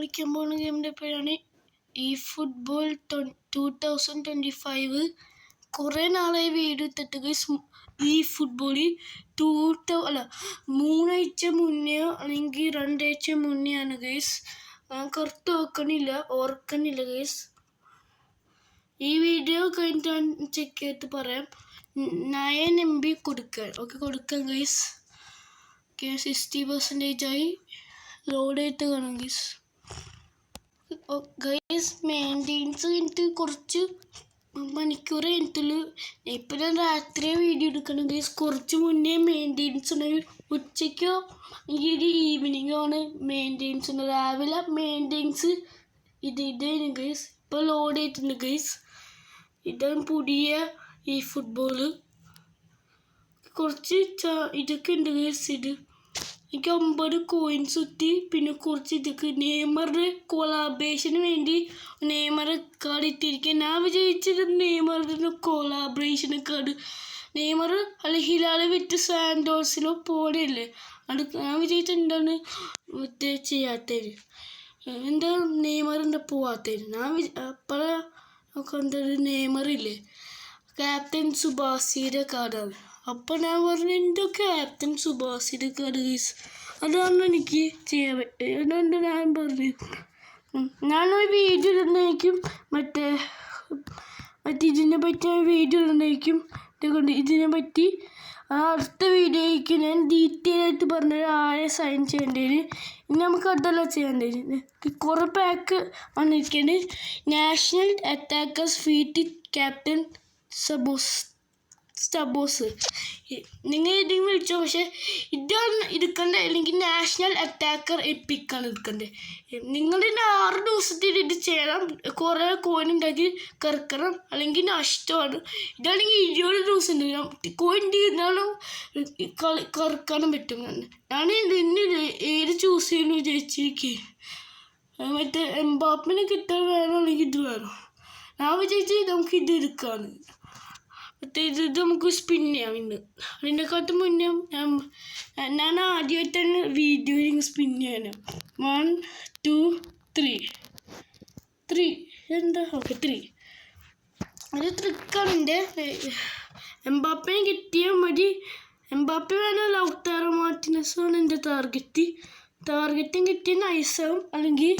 കളിക്കാൻ പോകുന്ന ഗെയിമിൻ്റെ പേരാണ് ഈ ഫുട്ബോൾ 2025. കുറേ നാളായി വീഡിയോ ഇട്ടിട്ട് ഗൈസ്. ഈ ഫുട്ബോളിൽ 3 ആഴ്ച മുന്നേ അല്ലെങ്കിൽ 2 ആഴ്ച മുന്നേ ആണ് ഗൈസ്. കറക്റ്റ് ഓർക്കണില്ല ഗൈസ്. ഈ വീഡിയോ കഴിഞ്ഞിട്ട് ചെക്ക് ചെയ്തിട്ട് പറയാം. 9 MB കൊടുക്കാം ഗൈസ്. 60% ആയി. ലോഡ് ആയിട്ട് കാണാം ഗൈസ്. മെയിൻ്റെനൻസ് കഴിഞ്ഞിട്ട് കുറച്ച് മണിക്കൂർ കഴിഞ്ഞിട്ടുള്ളൂ. ഇപ്പം ഞാൻ രാത്രി വീഡിയോ എടുക്കണം ഗൈസ്. കുറച്ച് മുന്നേ മെയിൻ്റെനൻസ് ഉണ്ട്. ഉച്ചയ്ക്കോ ഈ ഈവനിങ്ങോ ആണ് മെയിൻ്റെനൻസ് ഉണ്ട്. രാവിലെ മെയിൻ്റെനൻസ് ഇതായിരുന്നു ഗൈസ്. ഇപ്പോൾ ലോഡ് ആയിട്ടുണ്ട് ഗൈസ്. ഇതാണ് പുതിയ ഈ ഫുട്ബോള്. കുറച്ച് ഇതൊക്കെ ഉണ്ട് ഗൈസ്. എനിക്ക് 50 കോയിൻസ് കിട്ടി. പിന്നെ കുറച്ച് ഇതൊക്കെ നെയ്മറുടെ കൊളാബറേഷന് വേണ്ടി നെയ്മർ കാർഡ് ഇട്ടിരിക്കുക. ഞാൻ വിചാരിച്ചത് നെയ്മറിൻ്റെ കൊളാബറേഷൻ കാർഡ് നെയ്മർ അല്ല ഹിലാൽ വിറ്റ് സാൻഡോസിലോ പോലെയല്ലേ. ഞാൻ വിചാരിച്ചത് എന്താണ് മറ്റേ ചെയ്യാത്തത്, എന്താ നെയ്മറിൻ്റെ പോവാത്തത്. ഞാൻ അപ്പോഴൊക്കെ എന്തൊരു നെയ്മറില്ലേ ക്യാപ്റ്റൻ സുബാസിയുടെ കാർഡാണ്. അപ്പോൾ ഞാൻ പറഞ്ഞു എൻ്റെ ക്യാപ്റ്റൻ സുബാസിയുടെ കാർഡ് ഗൈസ്. അതാണ് എനിക്ക് ചെയ്യാൻ പറ്റുക. അതുകൊണ്ട് ഞാൻ പറഞ്ഞു ഞാനൊരു വീഡിയോ ഇടുന്നതായിരിക്കും. മറ്റേ ഇതിനെ പറ്റി വീഡിയോ ഇടുന്നതായിരിക്കും. അതുകൊണ്ട് ഇതിനെ പറ്റി അടുത്ത വീഡിയോയ്ക്ക് ഞാൻ ഡീറ്റെയിൽ ആയിട്ട് പറഞ്ഞത് ആരെ സൈൻ ചെയ്യേണ്ടത്. ഇനി നമുക്ക് അതെല്ലാം ചെയ്യേണ്ടത്. കുറേ പാക്ക് വന്നിരിക്കുന്നത്. നാഷണൽ അറ്റാക്കേഴ്സ് ഫീറ്റ് ക്യാപ്റ്റൻ സ്റ്റബോസ്. നിങ്ങൾ ഏതെങ്കിലും വിളിച്ചോ. പക്ഷേ ഇതാണ് എടുക്കേണ്ടത്. അല്ലെങ്കിൽ നാഷണൽ അറ്റാക്കർ എപ്പിക്കാണ് എടുക്കേണ്ടത്. നിങ്ങളുടെ 6 ദിവസത്തിൽ ഇത് ചെയ്യണം. കുറേ കോയിൻ ഉണ്ടാക്കി കറക്കണം, അല്ലെങ്കിൽ നഷ്ടമാണ്. ഇതാണെങ്കിൽ 20 ദിവസം ഉണ്ട്. കോയിൻ തീർന്നാലും കറക്കാനും പറ്റും. ഞാൻ ഇന്ന് ഏത് ചൂസ് ചെയ്യുന്നു വിചാരിച്ചിരിക്കേ. മറ്റേ എംബാപ്പിനെ കിട്ടാൻ വേണം, അല്ലെങ്കിൽ ഇത് വേണം. ഞാൻ വിചാരിച്ച് നമുക്ക് ഇത് എടുക്കാണ്. മറ്റേ ഇത് നമുക്ക് സ്പിൻ ചെയ്യാം. ഇന്ന് അതിനെക്കാട്ടും മുന്നേ ഞാൻ ആദ്യമായിട്ടാണ് വീഡിയോ സ്പിൻ ചെയ്യാനും. 1 2 3 എന്താ 3 ഒരു ട്രിക്കാണ് എൻ്റെ. എംബാപ്പയെ കിട്ടിയാൽ മതി. എംബാപ്പെ വേണം. ലൗട്ടാറോ മാർട്ടിനസാണ് എൻ്റെ ടാർഗറ്റും കിട്ടിയ നൈസാവും. അല്ലെങ്കിൽ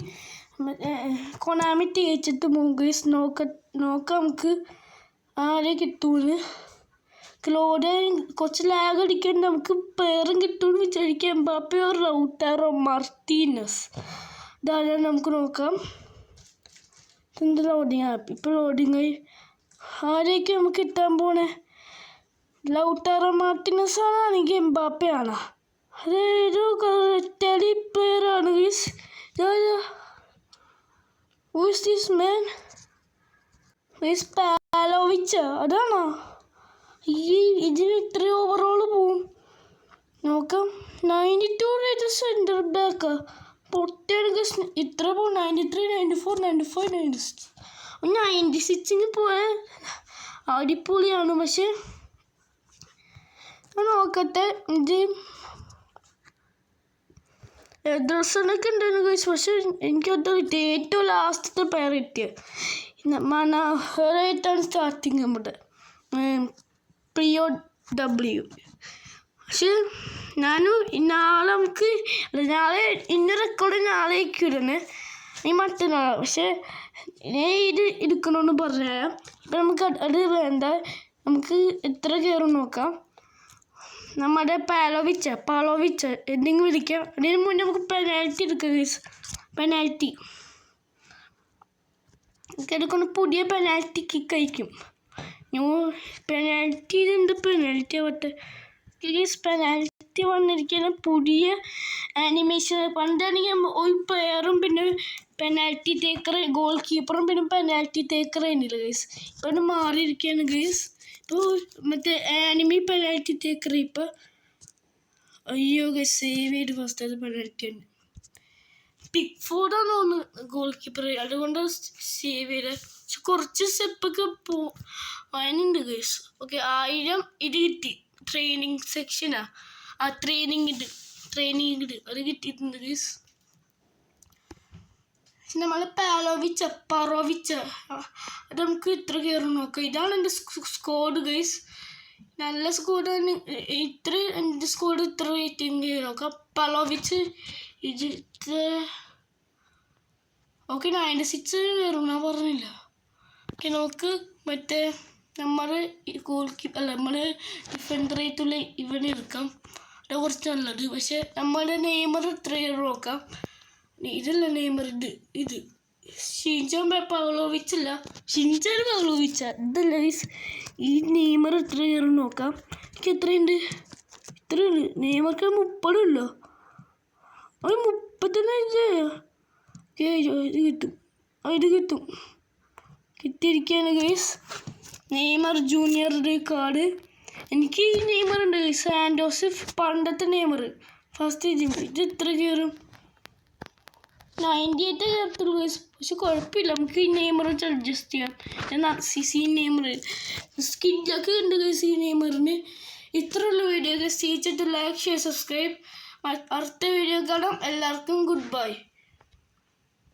കൊണാമി തേച്ചിട്ട് മൂഗേസ് നോക്കാം നമുക്ക് ആരെ കിട്ടൂന്ന്. ക്ലോഡ് കുറച്ച് ലാഗ് അടിക്കാൻ നമുക്ക് പേരും കിട്ടുമെന്ന് വിചാരിക്കാം. എംബാപ്പയോ ലൗട്ടാറോ മാർട്ടീനസ് ഇതാണ് നമുക്ക് നോക്കാം. എന്ത് ലോഡിങ് ആപ്പ് ഇപ്പോൾ ലോഡിങ് ആയി. ആരെയൊക്കെ നമുക്ക് കിട്ടാൻ പോണേ? ലൗട്ടാറോ മാർട്ടീനസ് ആണെങ്കിൽ എംബാപ്പയാണ്. അതൊരു ടെലി പ്ലെയർ ആണ് guys. Who is this man? പാലോവിച്ച അതാണോ? ഇതിന് ഇത്ര ഓവറോൾ പോവും നോക്കാം. 92 സെൻറ്റർ ബാക്കാ പൊട്ടിയാണ് ഗസ്. ഇത്ര പോവും. 93 94 95 96 96 പോയാൽ അടിപൊളിയാണ്. പക്ഷെ നോക്കട്ടെ. ഇത് ഡ്രസ്സൊക്കെ ഉണ്ടായിരുന്നു ഗൈസ്. പക്ഷെ എനിക്കത് കിട്ടിയ ഏറ്റവും ലാസ്റ്റത്തെ പേർ കിട്ടിയത് മനോഹരമായിട്ടാണ് സ്റ്റാർട്ടിങ് നമ്മുടെ POW. പക്ഷെ നാളെ ഇന്ന റെക്കോർഡ് നാളെ ഇടണേ, ഈ മറ്റന്നാൾ. പക്ഷെ ഇത് എടുക്കണമെന്ന് പറയാം. ഇപ്പം നമുക്ക് അത് വേണ്ട. നമുക്ക് എത്ര കയറും നോക്കാം. നമ്മുടെ പാലോവിച്ച എന്തെങ്കിലും വിളിക്കാം. അതിന് മുന്നേ നമുക്ക് പെനാൽറ്റി എടുക്കാം ഗൈസ്. പെനാൽറ്റി എടുക്കുന്ന പുതിയ പെനാൽറ്റി കിക്ക് അയക്കും. പെനാൽറ്റി ആവട്ടെ. പെനാൽറ്റി വന്നിരിക്കുന്ന പുതിയ ആനിമേഷൻ. പണ്ടാണെങ്കിൽ ഒരു പ്ലെയറും പിന്നെ പെനാൽറ്റി ടേക്കർ, ഗോൾ കീപ്പറും പിന്നെ പെനാൽറ്റി ടേക്കർ ആയിരുന്നില്ല ഗൈസ്. ഇപ്പം മാറിയിരിക്കുകയാണ് ഗൈസ്. ഇപ്പോൾ മറ്റേ ആനിമി പെനാൽറ്റി ടേക്കർ. ഇപ്പം അയ്യോ ഗൈസ് സേവ് ചെയ്ത് ഫസ്റ്റ് പെനാൽറ്റി ആണ്. പിക്ഫോർഡാണ് തോന്നുന്നു ഗോൾ കീപ്പർ. അതുകൊണ്ട് സേവ് ചെയ്ത് കുറച്ച് സ്റ്റെപ്പൊക്കെ അതിനുണ്ട് ഗൈസ്. ഓക്കെ 1000 ഇത് കിട്ടി. ട്രെയിനിങ് സെക്ഷനാ. ട്രെയിനിങ് ഇത് അത് കിട്ടിയിട്ടുണ്ട് ഗൈസ്. നമ്മൾ പറോവിച്ച അത് നമുക്ക് ഇത്ര കയറി നോക്കാം. ഇതാണ് എൻ്റെ സ്കോഡ് ഗൈസ്. നല്ല സ്കോഡാണ്. എൻ്റെ സ്കോഡ് ഇത്ര റേറ്റിംഗ് കയറി നോക്കാം. പലോവിച്ച് ഇത് ഓക്കെ 96 കയറും, ഞാൻ പറഞ്ഞില്ല. ഓക്കെ നോക്ക്. മറ്റേ നമ്മൾ നമ്മൾ ഡിഫൻഡർ ആയിട്ടുള്ള ഇവനെ എടുക്കാം, അത് കുറച്ച് നല്ലത്. പക്ഷെ നമ്മുടെ നെയ്മർ എത്ര കയറി നോക്കാം. ഇതല്ല നെയ്മർ, ഇത് ഷിൻചാൻ പവ്ലോവിച്ചല്ല, ഷിൻചാൻ പവ്ലോവിച്ച ഇതല്ല. ഈ നെയ്മർ എത്ര കയറി നോക്കാം. എനിക്ക് എത്രയുണ്ട്? ഇത്രയുണ്ട്. നെയ്മർക്ക് 30 ഉള്ളോ? അത് 35. ഇത് കിട്ടും കിട്ടിയിരിക്കുകയാണ് ഗൈസ്. Neymar ജൂനിയറുടെ card. എനിക്ക് ഈ നെയ്മർ ഉണ്ട്, സാൻഡോസ് പണ്ടത്തെ നെയ്മർ ഫസ്റ്റ് ജിം. ഇത് എത്ര കയറും? 98 കയറത്തുള്ളൂ ഗൈസ്. പക്ഷെ കുഴപ്പമില്ല, നമുക്ക് ഈ നെയ്മർ വെച്ച് അഡ്ജസ്റ്റ് ചെയ്യാം. എന്നാൽ ഈ നെയ്മർ സ്കിന്നൊക്കെ ഉണ്ട് ഗൈസ് ഈ നെയ്മറിന്. ഇത്രയുള്ള video guys. Like, share, subscribe. അടുത്ത വീഡിയോ കാണാം. എല്ലാവർക്കും ഗുഡ് ബൈ.